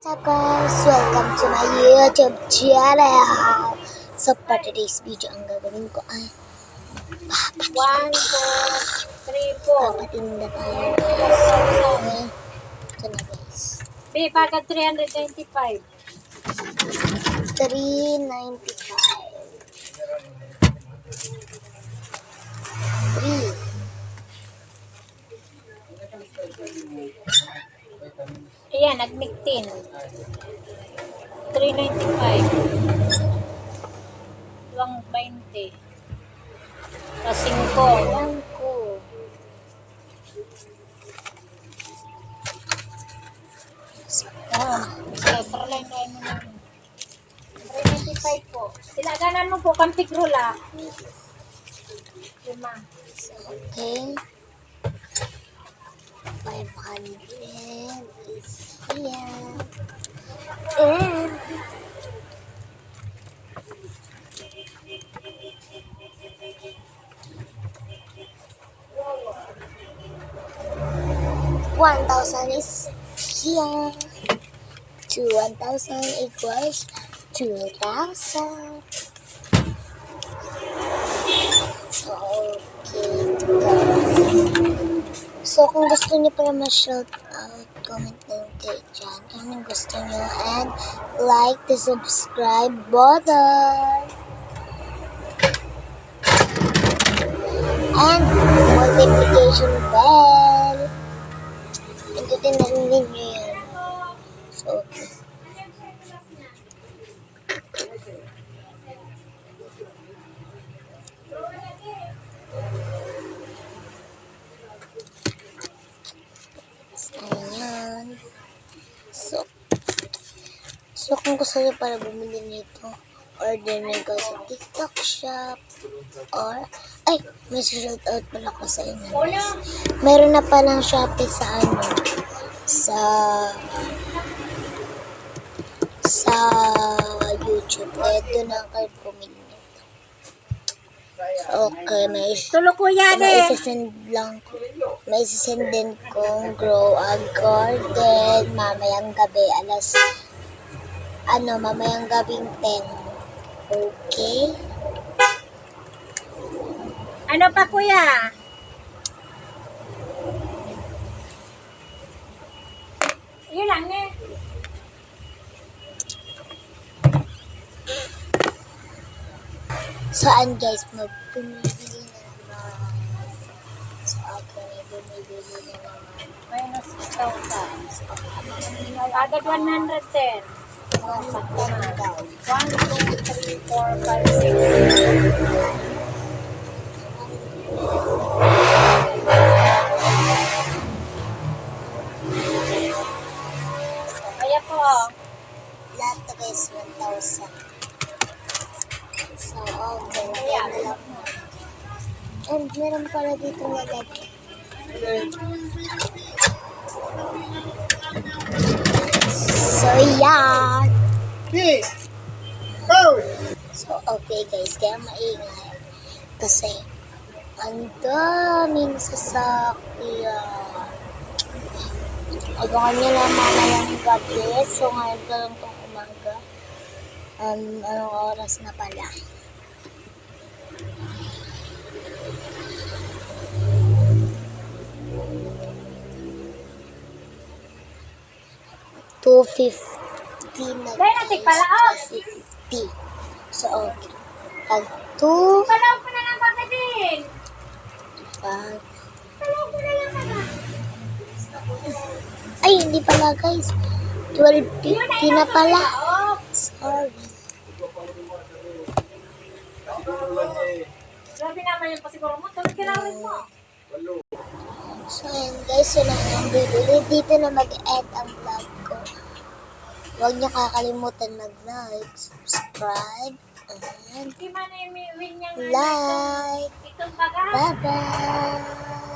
What's up guys? Welcome to my YouTube channel. So for today's video, ang gagawin ko ay 1, 2, 3, 4. papatinda tayo guys. Okay. Ito na guys. Be, pagka 395. 395. 3. Ayan, nagmiktin. 395. Luwang 20. Kasing ko. Ayan ko. Sige, saralay tayo mo namin. 395 po. Silaganan mo po, kantigrula. 5. Okay. 500 is here. And 1,000 is here. 1,000 equals 2,000. Okay, guys. So, kung gusto niyo para ma-shout out, comment lang kayo dyan. Kung anong gusto niyo. And like the subscribe button. And multiplication bell. Pindutin na rin ninyo yan. So, okay. Ayan. So kung gusto niyo para bumili nito, order nyo ko sa TikTok shop or may shout out pala ko sa inyo guys. Meron na palang Shopee sa sa YouTube. Kaya doon ang kayo bumili nito. Okay, Tulo kuya may isasend din kong grow a garden mamayang gabi mamayang gabing 10. Okay? Ano pa kuya? Yun lang eh. Saan guys bumibili na naman? So ako bumibili na naman. Minus 6,000. Agad 110. 1, 2, 3, 4, 5, 6. Kaya po. Lahat na guys 1,000. So okay, lagyan na lang. And meron pala dito nalagyan. So yeah. So okay guys, kaya maingay kasi ang daming sasakyan. Abangan nyo na mamayang gabi. So ngayon pa lang itong umaga. Anong oras na pala? $2.50 na natin pala, oh. $2.50. So okay. Pag 2 Palaw ko na lang pagdating. pag Palaw ko na lang naman. ay hindi pala guys, 12.50 na pala. Sorry. Grabe naman yung pasiguro mo. Tulad kinawin mo. So ayan guys, yun lang ang bibili. Dito na mag-end ang vlog ko. Huwag niyo kakalimutan mag-like, subscribe, and Di man na yung win niyang like. itong baga. Bye-bye!